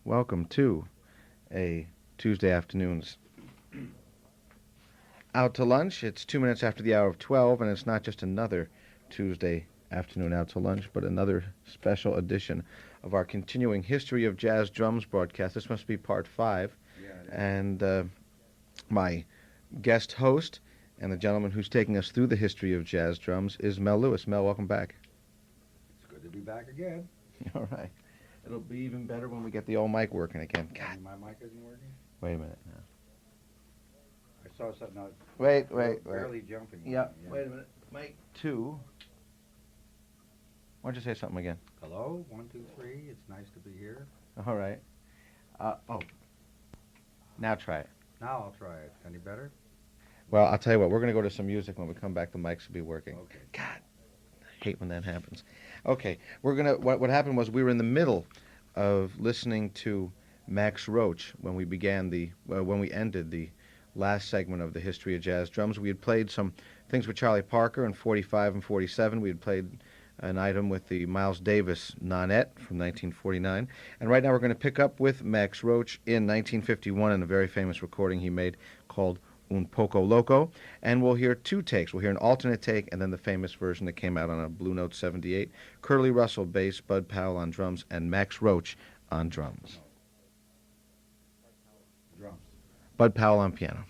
welcome to a Tuesday afternoon's Out to Lunch. It's 2 minutes after the hour of 12, and it's not just another Tuesday afternoon Out to Lunch, but another special edition of our continuing History of Jazz Drums broadcast. This must be part 5, Yeah, it is. and my guest host and the gentleman who's taking us through the history of jazz drums is Mel Lewis. Mel, welcome back. It's good to be back again. All right. It'll be even better when we get the old mic working again. God, My mic isn't working? wait a minute now. I saw something. Wait. Barely jumping. Yeah, wait a minute. Mic 2. Why don't you say something again? Hello, 1, 2, 3. It's nice to be here. All right. Now try it. Now I'll try it. Any better? Well, I'll tell you what. We're going to go to some music. When we come back, the mics will be working. Okay. God, I hate when that happens. Okay, what happened was we were in the middle of listening to Max Roach when we ended the last segment of the history of jazz drums. We had played some things with Charlie Parker in 45 and 47. We had played an item with the Miles Davis Nonette from 1949. And right now we're going to pick up with Max Roach in 1951 in a very famous recording he made called Un Poco Loco. And we'll hear 2 takes. We'll hear an alternate take and then the famous version that came out on a Blue Note 78. Curly Russell bass, Bud Powell on drums, and Max Roach on drums. Drums. Bud Powell on piano.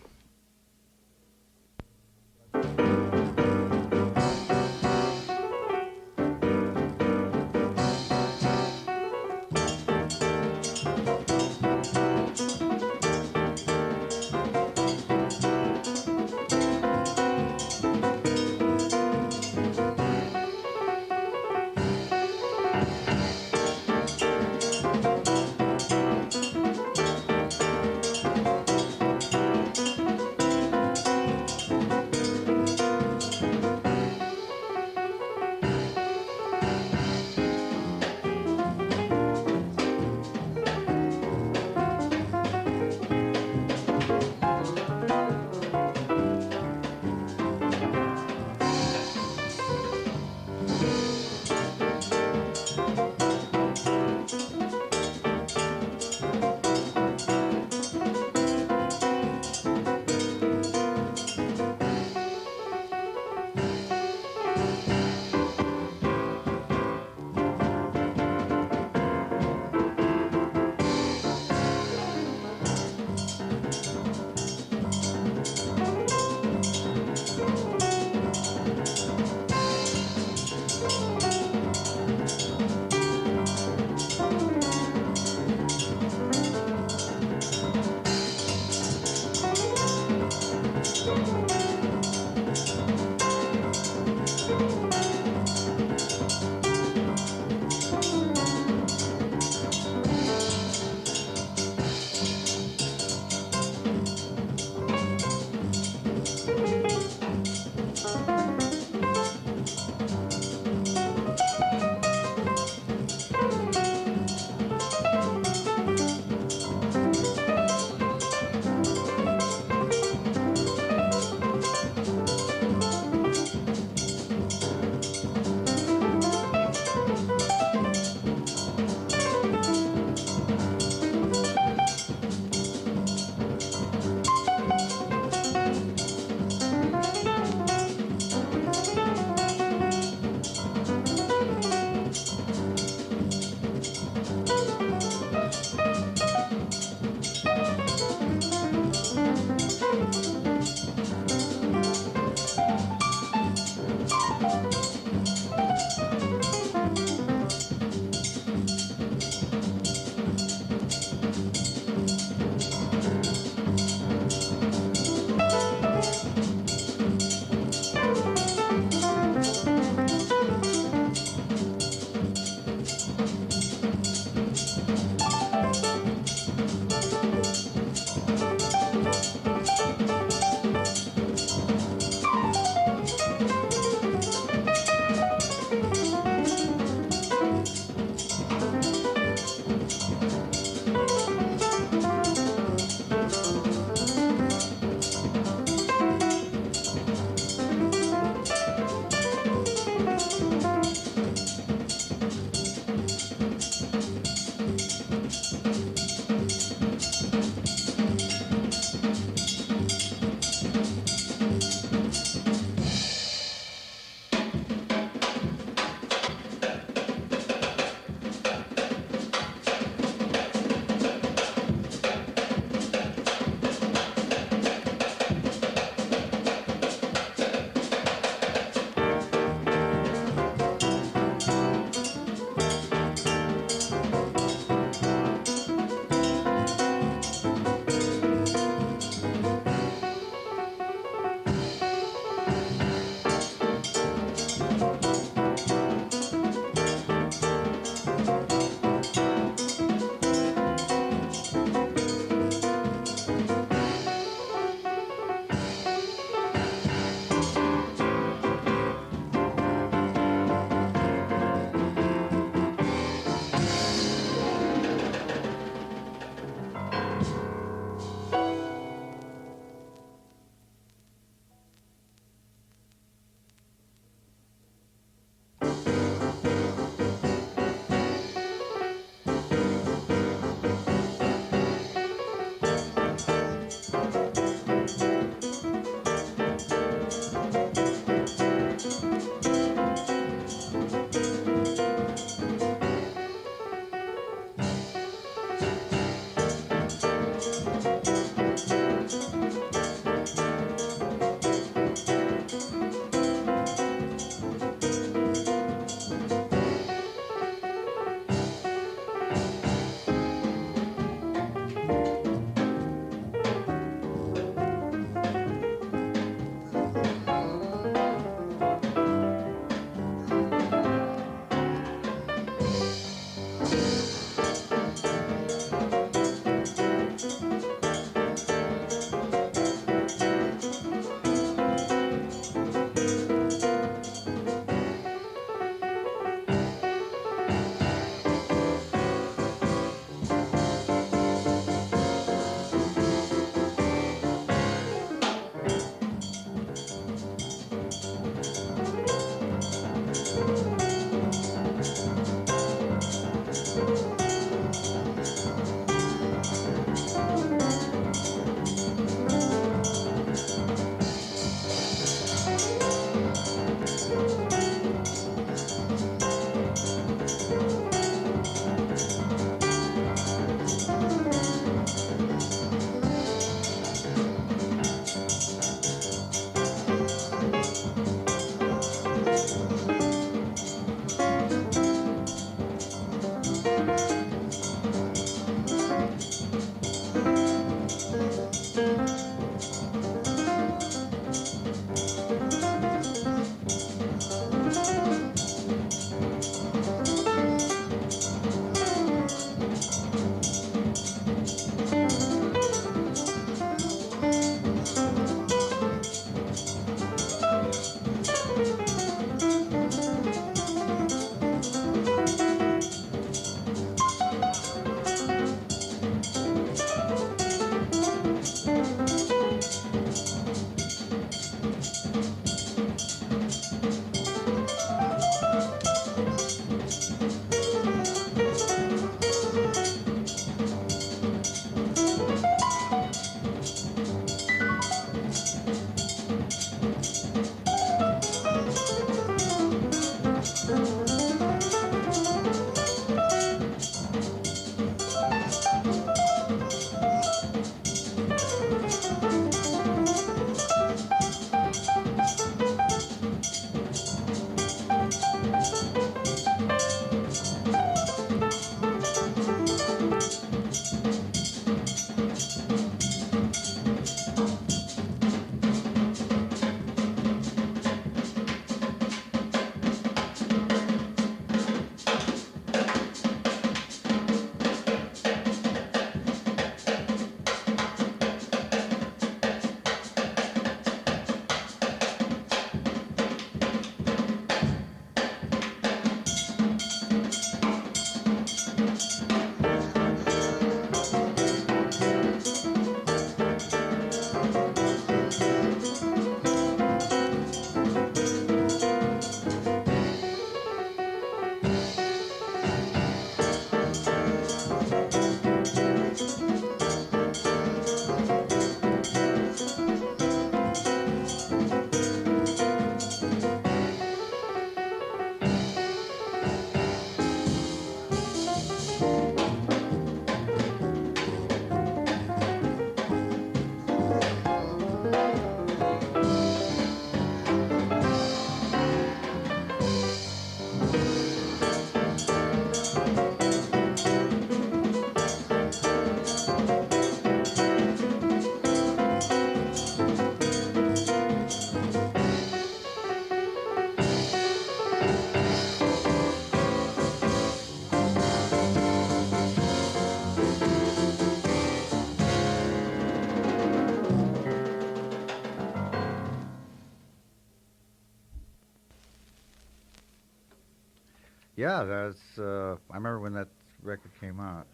Yeah, that's. I remember when that record came out.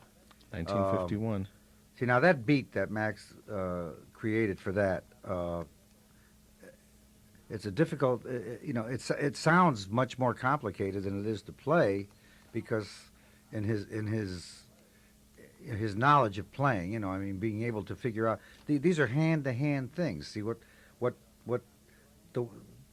1951. See, now that beat that Max created for that, it's a difficult. It sounds much more complicated than it is to play, because in his knowledge of playing, I mean, being able to figure out these are hand-to-hand things. See what the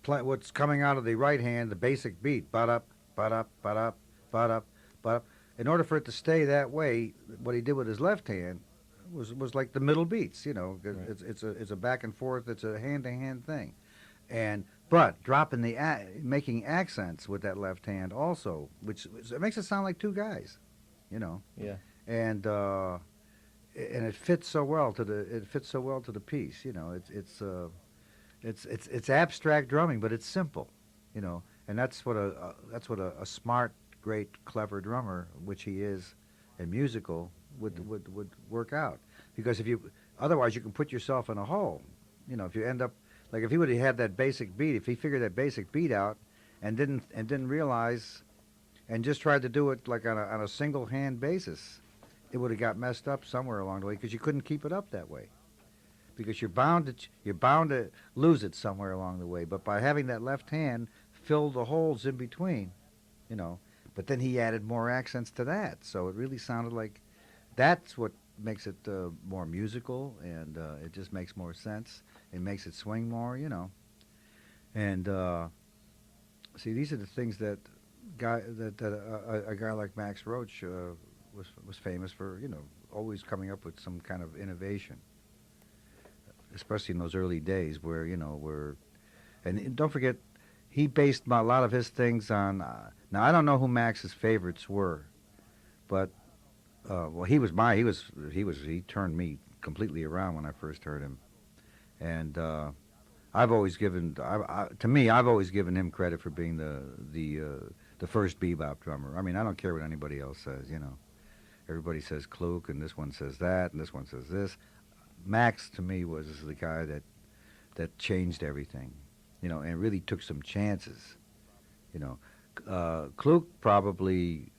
what's coming out of the right hand, the basic beat, ba-da, ba-da, ba-da, ba-da, ba-da. In order for it to stay that way, what he did with his left hand was like the middle beats. Right. It's a back and forth. It's a hand-to-hand thing, but dropping making accents with that left hand also, which it makes it sound like two guys, Yeah. and it fits so well to the piece. It's abstract drumming, but it's simple, and that's what a smart, great, clever drummer, which he is, and musical would work out. Because otherwise you can put yourself in a hole. If you end up like if he would have had that basic beat, if he figured that basic beat out, and didn't realize, and just tried to do it like on a single hand basis, it would have got messed up somewhere along the way, because you couldn't keep it up that way. Because you're bound to lose it somewhere along the way. But by having that left hand fill the holes in between, But then he added more accents to that, so it really sounded like that's what makes it more musical, and it just makes more sense. It makes it swing more, And see, these are the things that a guy like Max Roach was famous for, always coming up with some kind of innovation, especially in those early days where, and don't forget, he based a lot of his things on, now I don't know who Max's favorites were, but, well, he turned me completely around when I first heard him. And, I've always given him credit for being the first bebop drummer. I mean, I don't care what anybody else says, Everybody says Kluk, and this one says that, and this one says this. Max, to me, was the guy that changed everything, and really took some chances, Kluk probably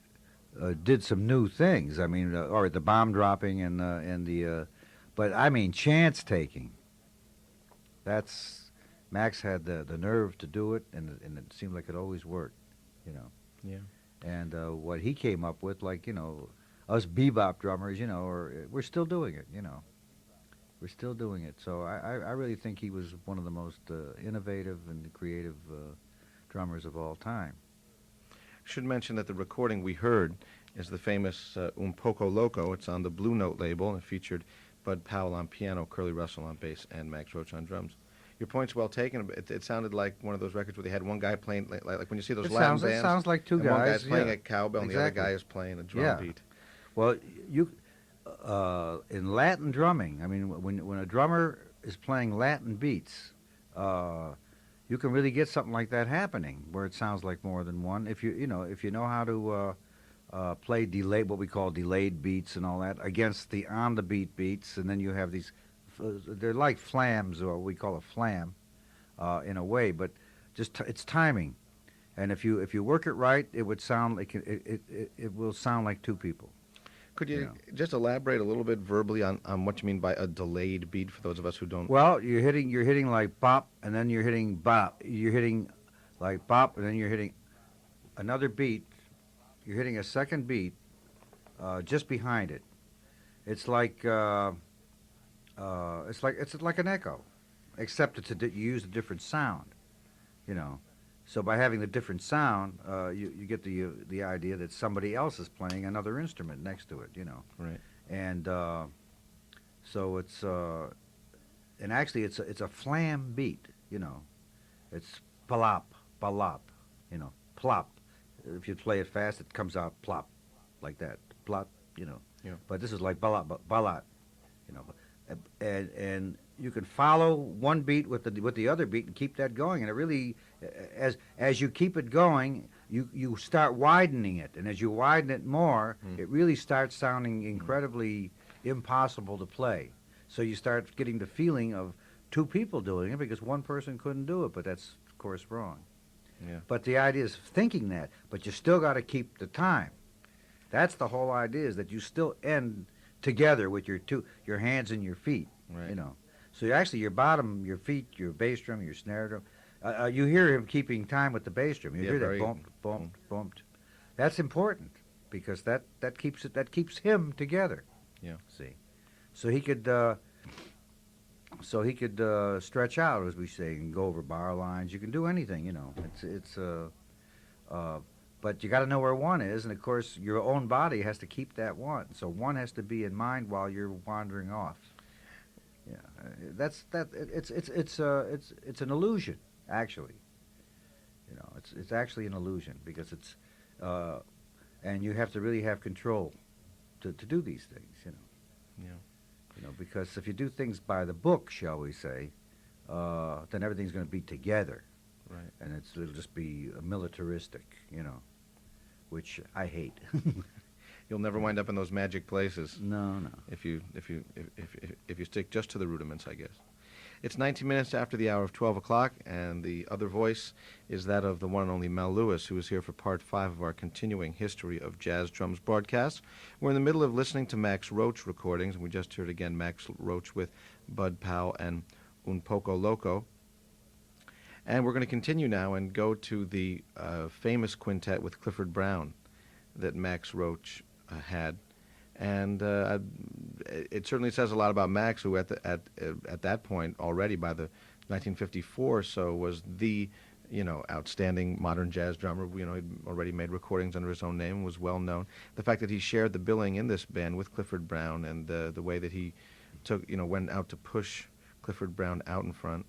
did some new things. I mean, or the bomb dropping and the, but I mean, chance taking. Max had the nerve to do it, and it seemed like it always worked, Yeah. And what he came up with, like, us bebop drummers, we're still doing it, We're still doing it. So I really think he was one of the most innovative and creative drummers of all time. Should mention that the recording we heard is the famous Un Poco Loco. It's on the Blue Note label, and it featured Bud Powell on piano, Curly Russell on bass, and Max Roach on drums. Your point's well taken. It sounded like one of those records where they had one guy playing, like when you see those Latin bands. It sounds like two and guys. One guy's playing yeah. a cowbell, and the other guy is playing a drum beat. Well, in Latin drumming, I mean, when a drummer is playing Latin beats, you can really get something like that happening, where it sounds like more than one. If you know how to play what we call delayed beats and all that, against the on the beat beats, and then you have these. They're like flams, or we call a flam, in a way, but just it's timing, and if you work it right, it would sound like it will sound like two people. Could you just elaborate a little bit verbally on what you mean by a delayed beat for those of us who don't? Well, you're hitting like bop, and then you're hitting bop. You're hitting like bop, and then you're hitting another beat. You're hitting a second beat just behind it. It's like it's like an echo, except you use a different sound, So by having the different sound, you get the idea that somebody else is playing another instrument next to it, Right. And so it's and actually it's a flam beat, It's palop, palop, plop. If you play it fast, it comes out plop, like that, plop, Yeah. But this is like balat, balat, and you can follow one beat with the other beat and keep that going, and it really, as you keep it going, you start widening it, and as you widen it more, it really starts sounding incredibly impossible to play. So you start getting the feeling of two people doing it, because one person couldn't do it, but that's of course wrong. Yeah. But the idea is thinking that, but you still got to keep the time. That's the whole idea, is that you still end together with your hands and your feet. Right. You know, so your bottom, your feet, your bass drum, your snare drum. You hear him keeping time with the bass drum. You Yeah, hear that very- bump, bump, bump. That's important because that keeps him together. Yeah. See, so he could stretch out, as we say, and go over bar lines. You can do anything, you know. But you got to know where one is, and of course, your own body has to keep that one. So one has to be in mind while you're wandering off. Yeah, that's that. It's an illusion, actually. You know, it's actually an illusion because and you have to really have control to do these things. You know. Yeah. You know, because if you do things by the book, shall we say, then everything's going to be together, Right. and it'll just be militaristic, you know, which I hate. You'll never wind up in those magic places No, no. if you stick just to the rudiments, I guess. It's 19 minutes after the hour of 12 o'clock, and the other voice is that of the one and only Mel Lewis, who is here for part 5 of our continuing History of Jazz Drums broadcast. We're in the middle of listening to Max Roach recordings, and we just heard again Max Roach with Bud Powell and Un Poco Loco. And we're going to continue now and go to the famous quintet with Clifford Brown that Max Roach had. And it certainly says a lot about Max, who at that point already, by the 1954 or so, was the outstanding modern jazz drummer. He'd already made recordings under his own name and was well known. The fact that he shared the billing in this band with Clifford Brown, and the way that he went out to push Clifford Brown out in front.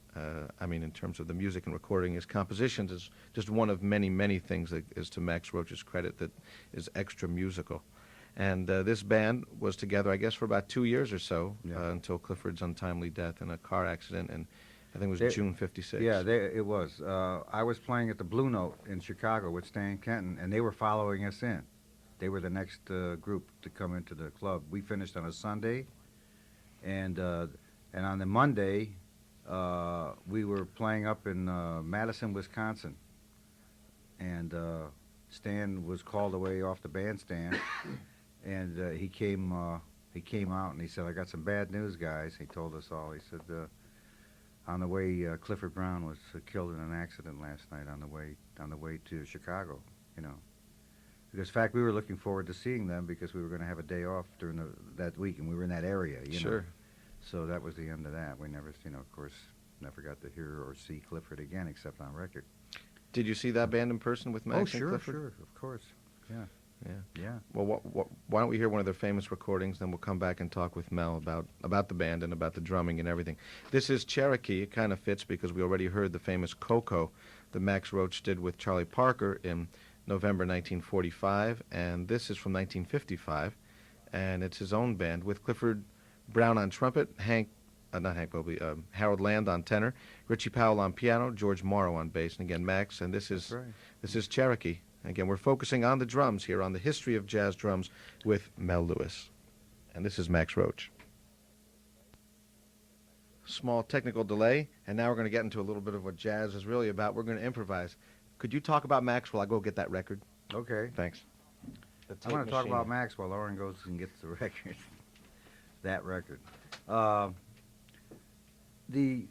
In terms of the music and recording his compositions, is just one of many, many things that is to Max Roach's credit that is extra musical. And this band was together, I guess, for about 2 years or so, until Clifford's untimely death in a car accident, and I think it was June '56. Yeah, it was. I was playing at the Blue Note in Chicago with Stan Kenton, and they were following us in. They were the next group to come into the club. We finished on a Sunday, and on the Monday, we were playing up in Madison, Wisconsin, and Stan was called away off the bandstand. And he came out and he said, "I got some bad news, guys." He told us all. He said, on the way, Clifford Brown was killed in an accident last night on the way to Chicago. You know, because in fact we were looking forward to seeing them because we were going to have a day off during that week, and we were in that area. You know? So that was the end of that. We never, of course, never got to hear or see Clifford again except on record. Did you see that band in person with Max and Clifford? Sure, of course. Yeah. Yeah. Well, why don't we hear one of their famous recordings, then we'll come back and talk with Mel about the band and about the drumming and everything. This is Cherokee. It kind of fits because we already heard the famous Coco that Max Roach did with Charlie Parker in November 1945, and this is from 1955, and it's his own band with Clifford Brown on trumpet, Harold Land on tenor, Richie Powell on piano, George Morrow on bass, and again Max, and this is Cherokee. Again, we're focusing on the drums here, on the history of jazz drums with Mel Lewis. And this is Max Roach. Small technical delay, and now we're going to get into a little bit of what jazz is really about. We're going to improvise. Could you talk about Max while I go get that record? Okay. Thanks. I'm going to talk about Max while Lauren goes and gets the record. That record. The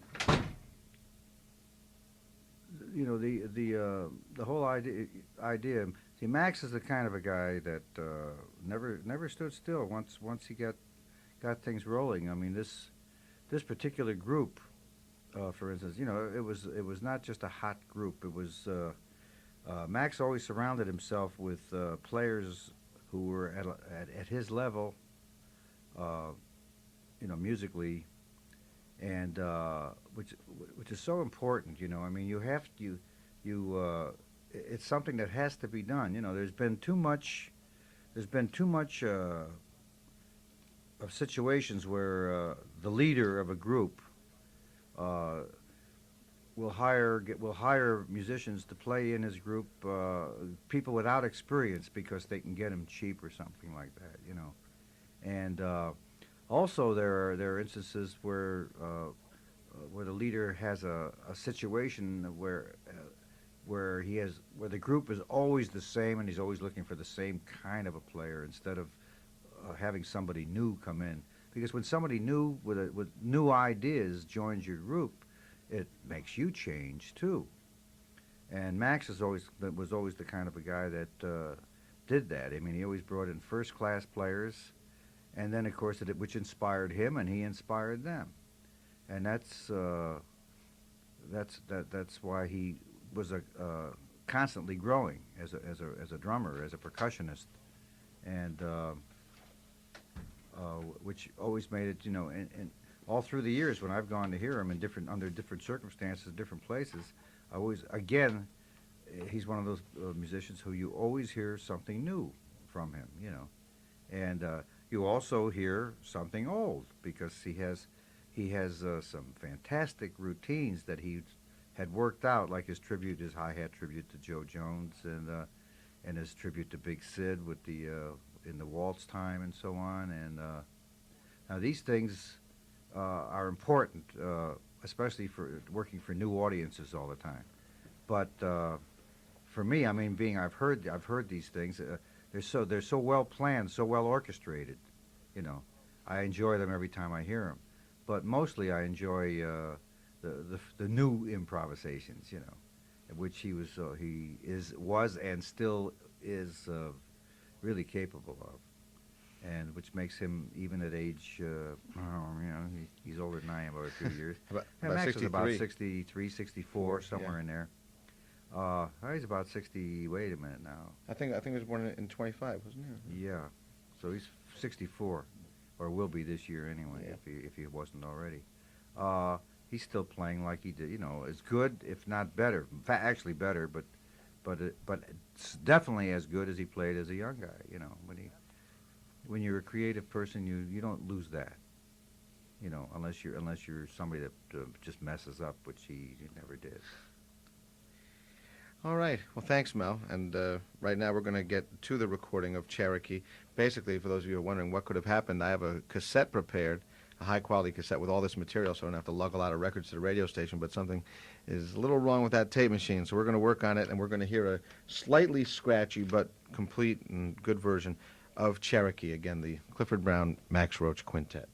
whole idea. See, Max is the kind of a guy that never stood still. Once he got things rolling. I mean, this particular group, for instance, it was not just a hot group. It was Max always surrounded himself with players who were at his level, musically. And which is so important, I mean, it's something that has to be done. There's been too much of situations where the leader of a group will hire musicians to play in his group, people without experience because they can get them cheap or something like that, and. Also, there are instances where the leader has a situation where where the group is always the same and he's always looking for the same kind of a player instead of having somebody new come in. Because when somebody new with new ideas joins your group, it makes you change too. And Max was always the kind of a guy that did that. I mean, he always brought in first class players, and then of course which inspired him, and he inspired them, and that's why he was constantly growing as a drummer, as a percussionist, and which always made it, and all through the years when I've gone to hear him under different circumstances, different places, I always, again, he's one of those musicians who you always hear something new from him, and you also hear something old because he has some fantastic routines that he had worked out, like his hi-hat tribute to Joe Jones, and his tribute to Big Sid with the in the waltz time and so on. And now these things are important, especially for working for new audiences all the time. But for me, I mean, I've heard these things. They're so well planned, so well orchestrated. I enjoy them every time I hear them. But mostly, I enjoy the new improvisations. Which he was and still is really capable of, and which makes him, even at age, he's older than I am by a few years. Max is about 63, 64, somewhere in there. He's about 60. Wait a minute now. I think he was born in 25, wasn't he? Yeah, so he's 64, or will be this year anyway, if he wasn't already. He's still playing like he did. As good, if not better. In fact, actually better, but it's definitely as good as he played as a young guy. When you're a creative person, you don't lose that. Unless you're somebody that just messes up, which he never did. All right. Well, thanks, Mel. And right now we're going to get to the recording of Cherokee. Basically, for those of you who are wondering what could have happened, I have a cassette prepared, a high-quality cassette with all this material, so I don't have to lug a lot of records to the radio station, but something is a little wrong with that tape machine, so we're going to work on it, and we're going to hear a slightly scratchy but complete and good version of Cherokee, again, the Clifford Brown Max Roach Quintet.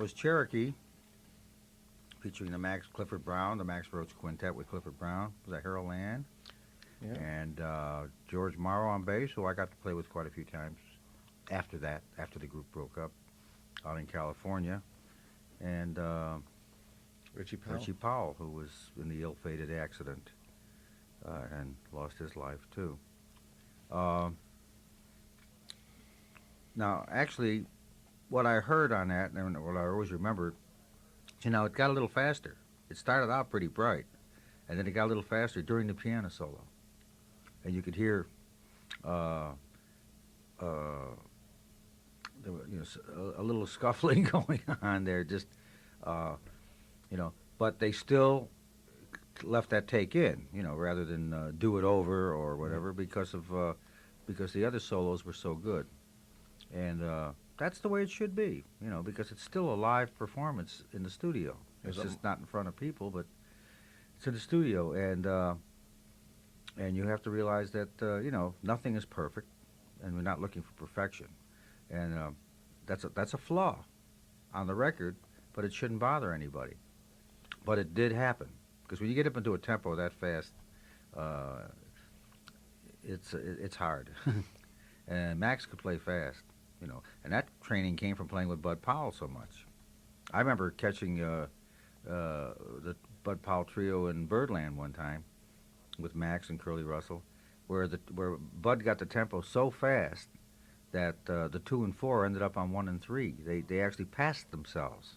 was Cherokee, featuring the Max Clifford Brown, the Max Roach Quintet with Clifford Brown. Was that Harold Land? Yeah. And George Morrow on bass, who I got to play with quite a few times after that, after the group broke up out in California. And Richie Powell. Richie Powell, who was in the ill-fated accident and lost his life, too. Now, actually, what I heard on that, and what I always remembered, it got a little faster. It started out pretty bright, and then it got a little faster during the piano solo. And you could hear there were, a little scuffling going on there, just, but they still left that take in, rather than do it over or whatever, because the other solos were so good. And that's the way it should be, because it's still a live performance in the studio. It's just not in front of people, but it's in the studio, and you have to realize that nothing is perfect, and we're not looking for perfection, and that's a flaw on the record, but it shouldn't bother anybody. But it did happen, because when you get up into a tempo that fast, it's hard. And Max could play fast, and that training came from playing with Bud Powell so much. I remember catching the Bud Powell trio in Birdland one time with Max and Curly Russell, where Bud got the tempo so fast that the 2 and 4 ended up on 1 and 3. They actually passed themselves,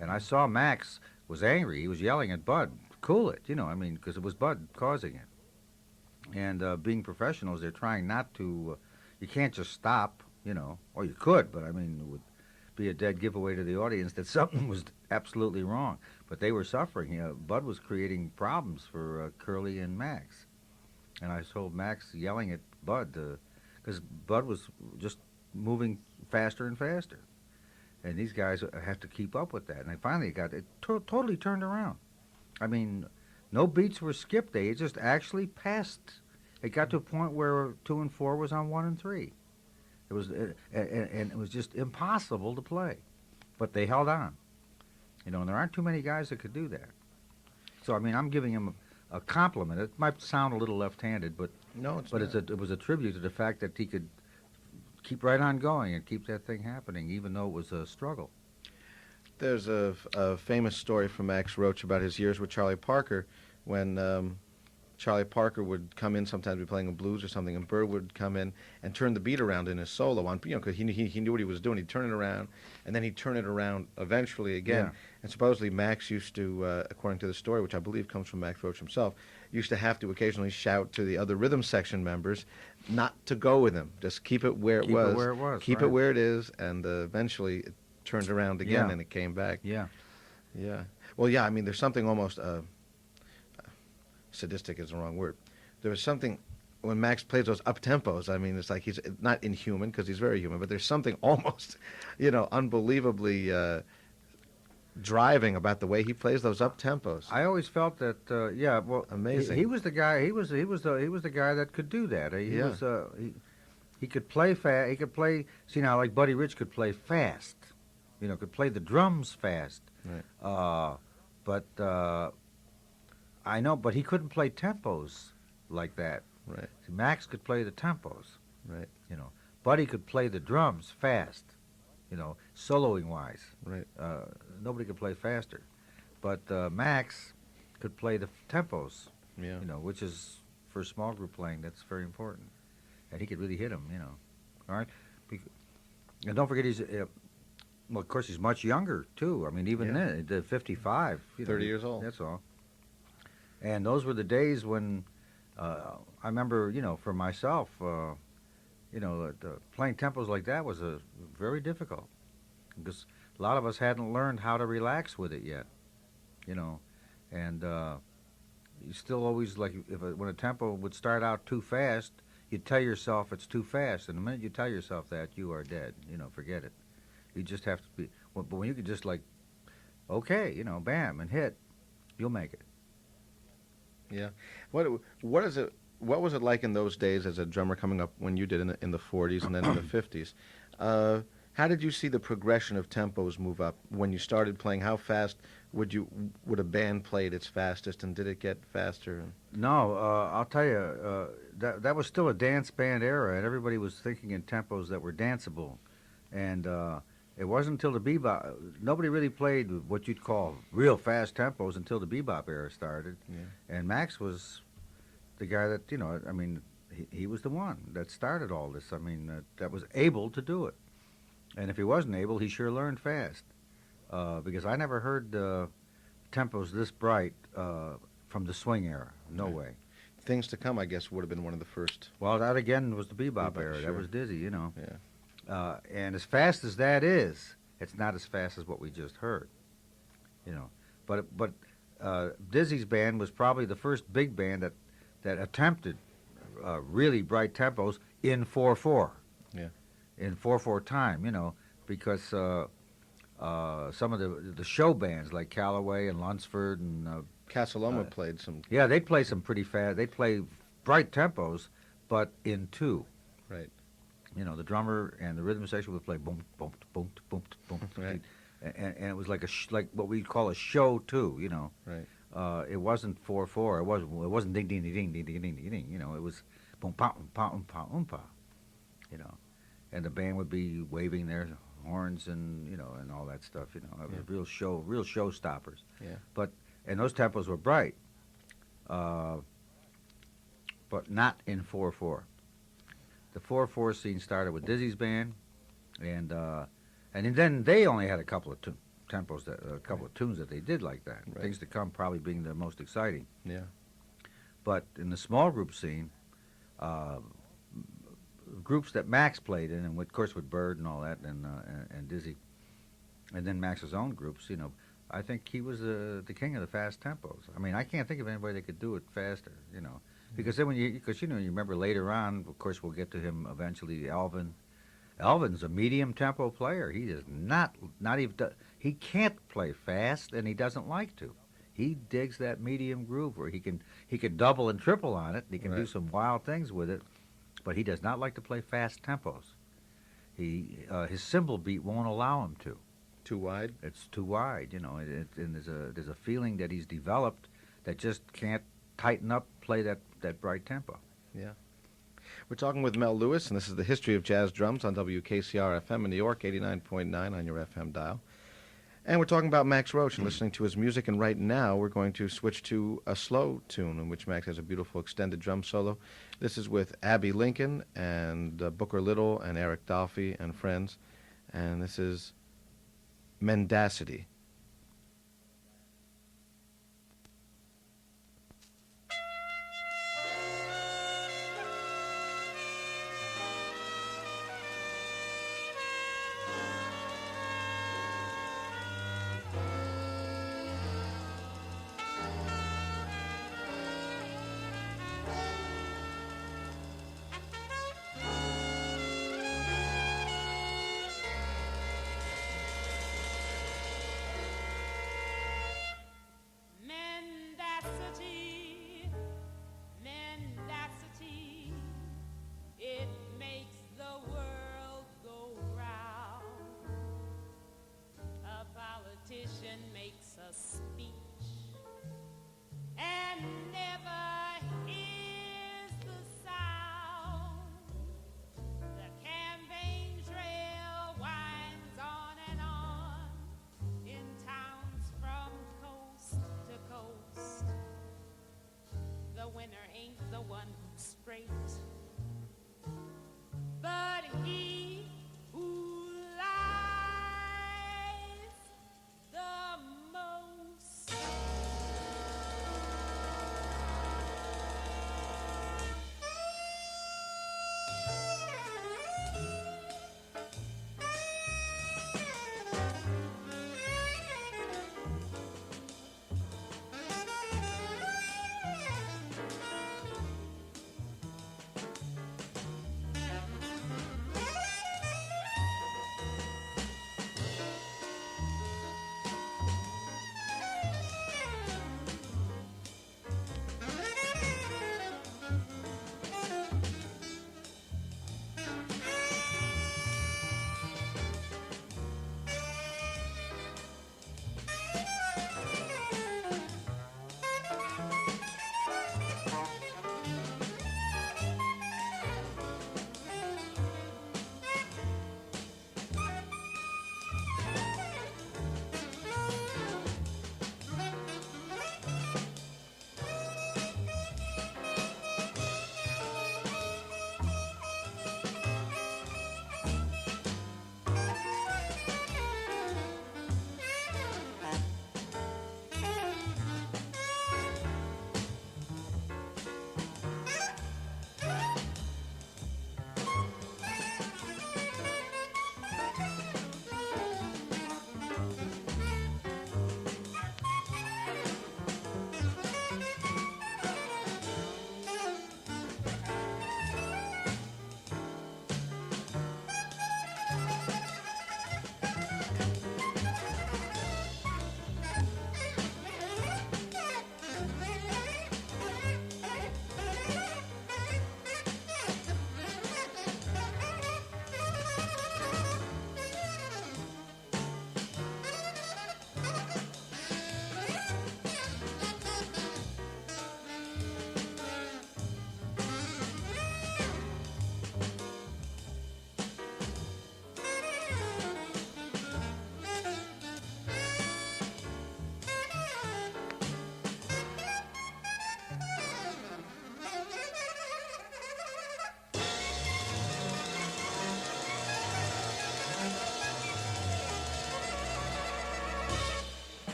and I saw Max was angry. He was yelling at Bud, "Cool it," because it was Bud causing it. And being professionals, they're trying not to. You can't just stop, or you could, but it would be a dead giveaway to the audience that something was absolutely wrong. But they were suffering. Bud was creating problems for Curly and Max. And I told Max yelling at Bud, because Bud was just moving faster and faster. And these guys have to keep up with that. And I finally got it totally turned around. No beats were skipped. They just actually passed. It got to a point where 2 and 4 was on 1 and 3. It was, and it was just impossible to play. But they held on. And there aren't too many guys that could do that. So, I'm giving him a compliment. It might sound a little left-handed, but No, it's but not. it was a tribute to the fact that he could keep right on going and keep that thing happening, even though it was a struggle. There's a famous story from Max Roach about his years with Charlie Parker, when Charlie Parker would come in, sometimes be playing a blues or something, and Bird would come in and turn the beat around in his solo on, because he knew what he was doing. He'd turn it around, and then he'd turn it around eventually again. Yeah. And supposedly Max used to, according to the story, which I believe comes from Max Roach himself, used to have to occasionally shout to the other rhythm section members not to go with him, just keep it where it Keep was. it where it was, Keep right. it where it is, and eventually it turned around again, Yeah. and it came back. Yeah. Yeah. Well, yeah, there's something almost sadistic is the wrong word. There was something when Max plays those up tempos. It's like he's not inhuman, because he's very human, but there's something almost, unbelievably driving about the way he plays those up tempos. I always felt that, Amazing. He was the guy. He was the guy that could do that. Yeah. He could play fast. He could play. See now, like Buddy Rich could play fast. Could play the drums fast. Right. But I know, but he couldn't play tempos like that. Right. See, Max could play the tempos. Right. Buddy could play the drums fast. Soloing wise. Right. Nobody could play faster, but Max could play the tempos. Yeah. Which is for small group playing, that's very important, and he could really hit them. All right. And don't forget, he's well, of course, he's much younger too. Even then, the 55, 30 years old. That's all. And those were the days when I remember, for myself, playing tempos like that was very difficult, because a lot of us hadn't learned how to relax with it yet, and you still always, like, when a tempo would start out too fast, you'd tell yourself it's too fast, and the minute you tell yourself that, you are dead. Forget it. You just have to be. But when you could just, like, okay, bam, and hit, you'll make it. Yeah. What is it? What was it like in those days as a drummer coming up when you did in the 40s and then in the 50s? How did you see the progression of tempos move up when you started playing? How fast would a band play at its fastest, and did it get faster? No, I'll tell you, that was still a dance band era, and everybody was thinking in tempos that were danceable. And it wasn't until the bebop, nobody really played what you'd call real fast tempos until the bebop era started. Yeah. And Max was the guy that, I mean, he was the one that started all this. I mean, that was able to do it. And if he wasn't able, he sure learned fast. Because I never heard tempos this bright from the swing era. No Right. way. Things to Come, I guess, would have been one of the first. Well, that again was the bebop Bebop, era. sure. That was Dizzy, Yeah. And as fast as that is, it's not as fast as what we just heard. But Dizzy's band was probably the first big band that attempted really bright tempos in 4/4. Yeah. In 4/4 time, because some of the show bands like Callaway and Lunsford and Casa Loma played some. yeah, they'd play some pretty fast. They'd play bright tempos, but in two. Right. The drummer and the rhythm section would play boom, boom, boom, boom, boom, Right. and it was like like what we'd call a show too. Right. It wasn't 4/4. It wasn't ding ding ding ding ding ding ding ding. It was boom pa pa pa pa. And the band would be waving their horns and and all that stuff. It was Yeah. real show stoppers. Yeah. And those tempos were bright, but not in 4/4. The 4/4 scene started with Dizzy's band, and then they only had a couple of tempos, a couple of tunes that they did like that. Right. Things to Come probably being the most exciting. Yeah. But in the small group scene, groups that Max played in, and of course with Bird and all that, and Dizzy, and then Max's own groups, I think he was the king of the fast tempos. I mean, I can't think of anybody that could do it faster, because then you remember later on, of course, we'll get to him eventually, Alvin. Alvin's a medium tempo player. He is not even, he can't play fast, and he doesn't like to. He digs that medium groove where he can double and triple on it. He can do Right. some wild things with it, but he does not like to play fast tempos. His cymbal beat won't allow him to. Too wide. It's too wide, and there's a feeling that he's developed that just can't tighten up, play that bright tempo. Yeah. We're talking with Mel Lewis, and this is the History of Jazz Drums on WKCR FM in New York, 89.9 on your FM dial. And we're talking about Max Roach and listening to his music. And right now, we're going to switch to a slow tune in which Max has a beautiful extended drum solo. This is with Abby Lincoln and Booker Little and Eric Dolphy and friends. And this is Mendacity.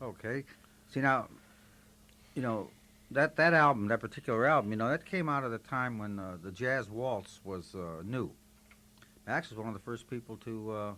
Okay. See now, you know, that album, that particular album, that came out at a time when the jazz waltz was new. Max was one of the first people to